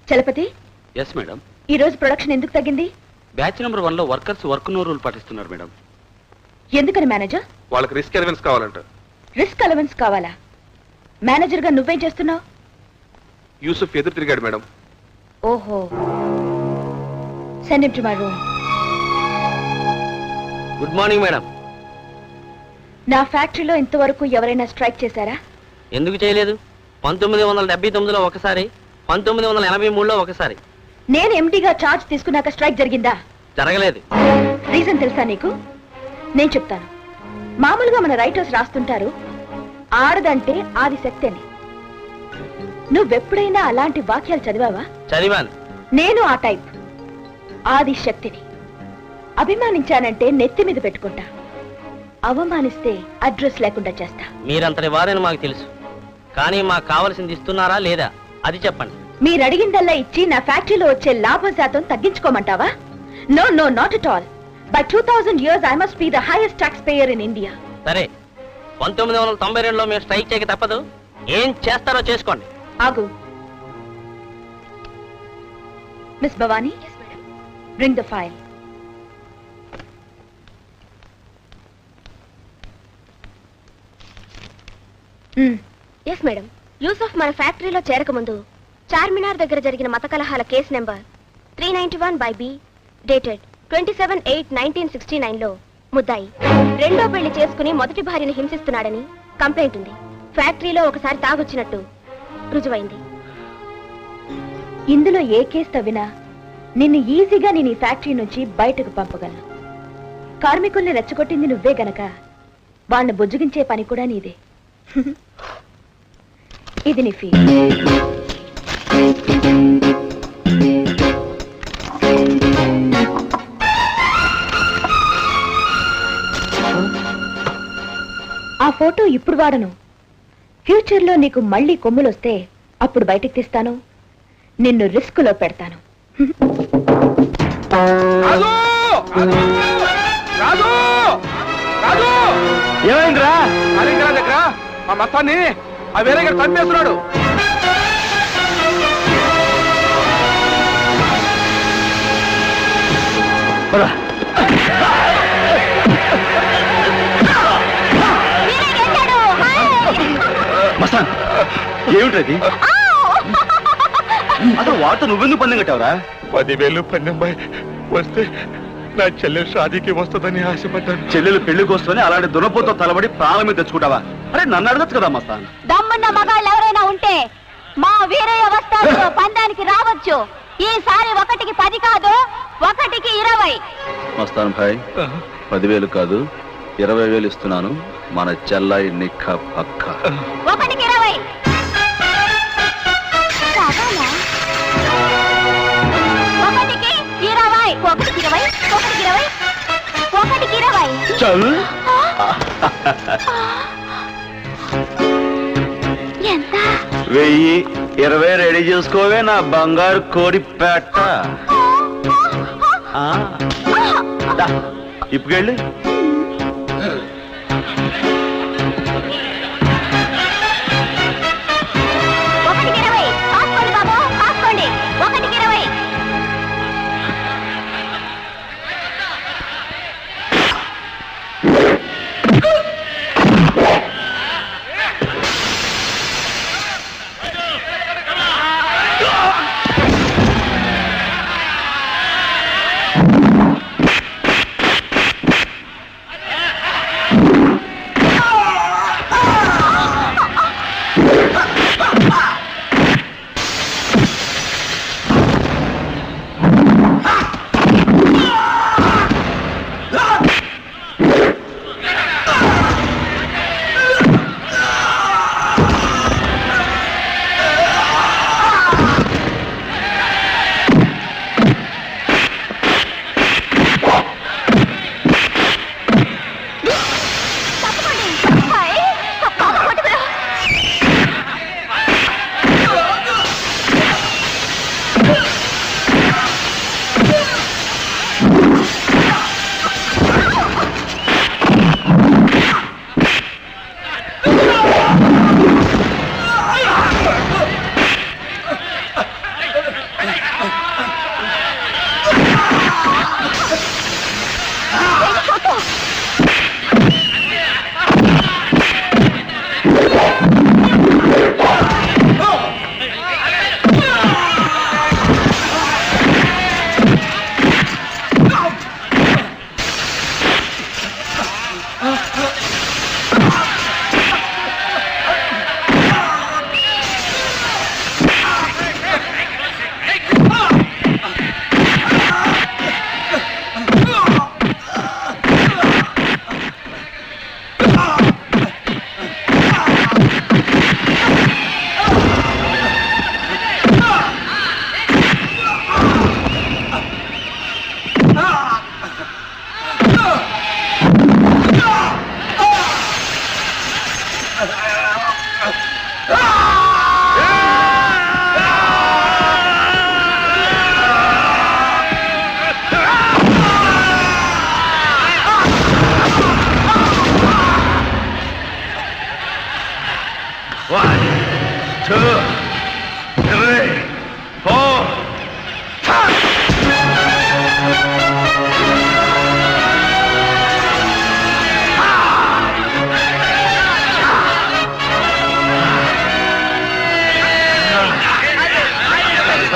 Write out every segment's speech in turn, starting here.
Chalapathi. Yes madam. ఈ రోజు production ఎందుకు తగ్గింది? బ్యాచ్ నెంబర్ 1 లో వర్కర్స్ వర్క్ నో రూల్ పాటిస్తున్నారు మేడం. ఎందుకని మేనేజర్? వాళ్ళకి రిస్క్ అలవెన్స్ కావాలంట. రిస్క్ అలవెన్స్ కావాలా? మేనేజర్ గా నువ్వేం చేస్తున్నావు? యూసుఫ్ ఎదురు తిరిగాడు మేడం. ఓహో, send him to my room. Good morning madam. నా ఫ్యాక్టరీలో ఇంతవరకు ఎవరైనా స్ట్రైక్ చేశారా? ఎందుకు చేయలేదు? 1979లో ఒకసారి, 1983లో ఒకసారి. నేను ఎండీగా చార్జ్ తీసుకున్నాక స్ట్రైక్ జరిగిందా? జరగలేదు. రీజన్ తెలుసా నీకు? నేను చెప్తాను. మామూలుగా మన రైటర్స్ రాస్తుంటారు, ఆడదంటే ఆదిశక్తి అని. నువ్వెప్పుడైనా అలాంటి వాక్యాలు చదివావా? చదివాను. నేను ఆ టైప్, ఆదిశక్తిని. అభిమానించానంటే నెత్తి మీద పెట్టుకుంటా, అవమానిస్తే అడ్రస్ లేకుండా చేస్తా. మీరంతటి వారని మాకు తెలుసు, కానీ మాకు కావలసింది ఇస్తున్నారా లేదా అది చెప్పండి. మీరు అడిగిందల్లా ఇచ్చి నా ఫ్యాక్టరీలో వచ్చే లాభ శాతం తగ్గించుకోమంటావా? No no, not at all. By 2000 years I must be the highest taxpayer in India. సరే, 1992లో మేము స్ట్రైక్ చేయక తప్పదు. ఏం చేస్తారో చేసుకోండి. ఆగు. Miss Bhavani, bring the file. Yes madam. Yusuf మన ఫ్యాక్టరీలో చేరకముందు చార్మినార్ దగ్గర జరిగిన మత కలహాల కేసు నెంబర్ 391/B డేటెడ్ 27/8/1969లో ముద్దాయి రెండో పెళ్లి చేసుకుని మొదటి భార్యను హింసిస్తున్నాడని కంప్లైంట్ ఉంది. ఫ్యాక్టరీలో ఒకసారి తాగొచ్చినట్టు రుజువైంది. ఇందులో ఏ కేసు తవ్వినా నిన్ను ఈజీగా నేను ఈ ఫ్యాక్టరీ నుంచి బయటకు పంపగలను. కార్మికుల్ని రెచ్చగొట్టింది నువ్వే గనక వాళ్ళని బుజ్జగించే పని కూడా నీదే. ఇది నీ ఫీ. ఆ ఫోటో ఇప్పుడు వాడను. ఫ్యూచర్ లో నీకు మళ్ళీ కొమ్ములొస్తే అప్పుడు బయటికి తీస్తాను, నిన్ను రిస్క్ లో పెడతాను. ఏమైందిరా? దగ్గర ఆ మస్తాన్ని ఆ వేరే గారు చంపేస్తున్నాడు. మస్తాన్, ఏమిటది? అసలు వాటితో నువ్వెందుకు పందెం కట్టావురా? 10,000 పందెంబాయ్ వస్తే నా చెల్లెలు షాదీకి వస్తుందని ఆశపడ్డాను. చెల్లెలు పెళ్లికి వస్తుందని అలాంటి దునపోతో తలబడి ప్రాణం మీద తెచ్చుకుంటావా? అరే నన్ను అడగచ్చు కదా మస్తాన్. దమ్మున్న మగాళ్ళు ఎవరైనా ఉంటే మా వీరయ్య వస్తాడు, పందానికి రావచ్చు. ఈసారి 1కి 10 కాదు, 1కి 20. మస్తాన్ భాయ్, 10,000 కాదు 20,000 ఇస్తున్నాను. మన చెల్లాయి నిక్క పక్క. 1కి 20. 1కి 20. చల్. ఎంత? 1020 రెడీ చేసుకోవే నా బంగారు కోడి పెట్ట. ఇప్పుకెళ్ళి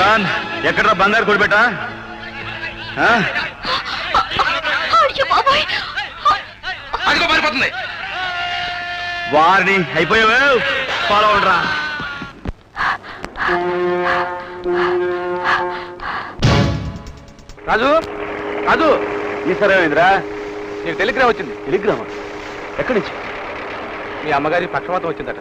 జాన్ ఎక్కడ బంగారు కొడిబెట్టా అదిగో మారిపోతుంది. వారిని అయిపోయావే ఫాలో అవడరా. రాజు రాజు ఈ సరేమైందిరా? నీకు టెలిగ్రామ్ వచ్చింది. టెలిగ్రామా? ఎక్కడి నుంచి? మీ అమ్మగారి పక్షవాతం వచ్చిందట.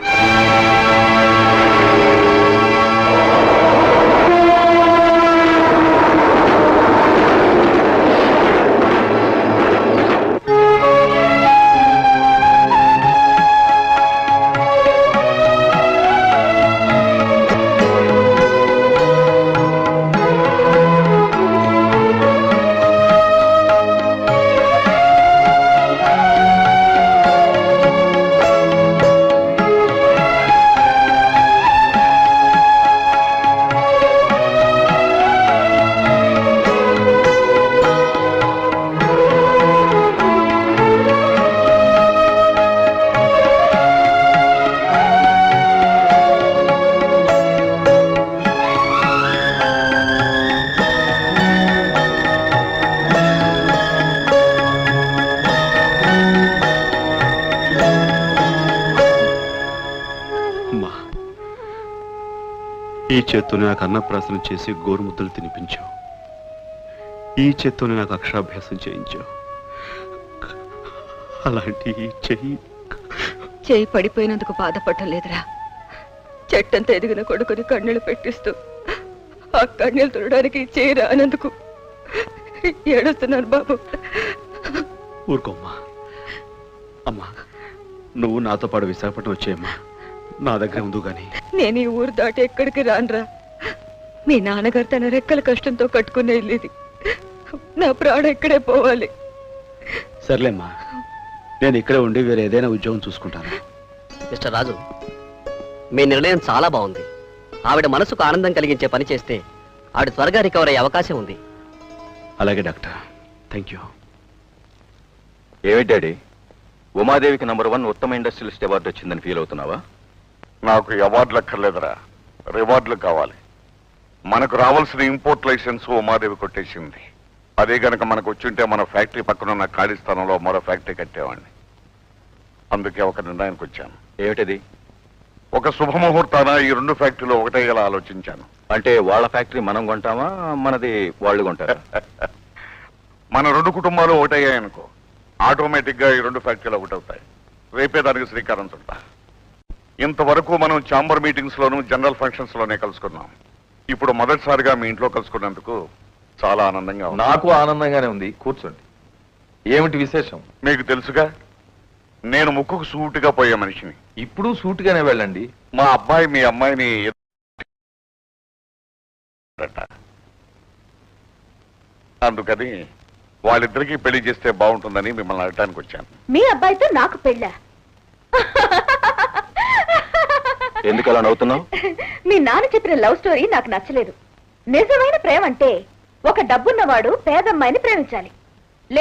ఈ చేత్తోనే నాకు అన్నప్రాసనం చేసి గోరుముద్దలు తినిపించావు. ఈ చేత్తోనే నాకు అక్షరాభ్యాసం చేయించావు. అలాంటి ఈ చేయి పడిపోయినందుకు బాధపడటం లేదురా. చెట్టంత ఎదిగిన కొడుకుని కన్నీళ్లు పెట్టిస్తూ ఆ కన్నీళ్లు తుడడానికి చేయి రానందుకు ఏడుస్తున్నాను బాబు. ఊరుకోమ్మా. అమ్మా, నువ్వు నాతో పాటు విశాఖపట్నం వచ్చేయమ్మా. నా దగ్గర ఉందు గాని. నేను ఈ ఊరు దాటి ఎక్కడికి రానురా. మీ నాన్నగారు తన రెక్కల కష్టంతో కట్టుకునే ఇల్లుది. నా ప్రాణం ఇక్కడే పోవాలి. సర్లేమ్మా, నేను ఇక్కడే ఉండి వేరే ఏదైనా ఉద్యోగం చూసుకుంటాను. మిస్టర్ రాజు, మీ నిర్ణయం చాలా బాగుంది. ఆవిడ మనసుకు ఆనందం కలిగించే పని చేస్తే ఆవిడ త్వరగా రికవర్ అయ్యే అవకాశం ఉంది. అలాగే డాక్టర్, థ్యాంక్ యూ. ఏమిటి డాడీ, ఉమాదేవికి #1 ఉత్తమ ఇండస్ట్రియలిస్ట్ అవార్డు వచ్చిందని ఫీల్ అవుతున్నావా? నాకు అవార్డులు అక్కర్లేదురా, రివార్డులు కావాలి. మనకు రావాల్సిన ఇంపోర్ట్ లైసెన్స్ ఉమాదేవి కొట్టేసింది. అదే గనక మనకు వచ్చుంటే మన ఫ్యాక్టరీ పక్కన ఉన్న ఖాళీ స్థానంలో మరో ఫ్యాక్టరీ కట్టేవాడిని. అందుకే ఒక నిర్ణయానికి వచ్చాను. ఏమిటది? ఒక శుభముహూర్తాన ఈ 2 ఫ్యాక్టరీలో ఒకటేలా ఆలోచించాను. అంటే వాళ్ళ ఫ్యాక్టరీ మనం కొంటామా, మనది వాళ్ళు కొంటారా? మన 2 కుటుంబాలు ఒకటయ్యాయనుకో, ఆటోమేటిక్ గా ఈ 2 ఫ్యాక్టరీలు ఒకటవుతాయి. రేపే దానికి శ్రీకారం చుట్టా. ఇంతవరకు మనం ఛాంబర్ మీటింగ్స్ లోను జనరల్ ఫంక్షన్స్ లోనే కలుసుకున్నాం. ఇప్పుడు మొదటిసారిగా మీ ఇంట్లో కలుసుకున్నందుకు చాలా ఆనందంగా ఉంది. నాకు ఆనందంగానే ఉంది. కూర్చోండి. ఏమిటి విశేషం? మీకు తెలుసుగా, నేను ముక్కుకు సూటిగా పోయే మనిషిని. ఇప్పుడు సూటిగానే వెళ్ళండి. మా అబ్బాయి మీ అమ్మాయిని అందుకని వాళ్ళిద్దరికీ పెళ్లి చేస్తే బాగుంటుందని మిమ్మల్ని అడగడానికి వచ్చాను. మీ అబ్బాయితో నాకు పెళ్ళా? ఎందుకు అలా నవ్వుతున్నావు? మీ నాన్న చెప్పిన లవ్ స్టోరీ నాకు నచ్చలేదు. నిజమైన ప్రేమ అంటే ఒక డబ్బున్నవాడు పేదమ్మాయిని ప్రేమించాలి.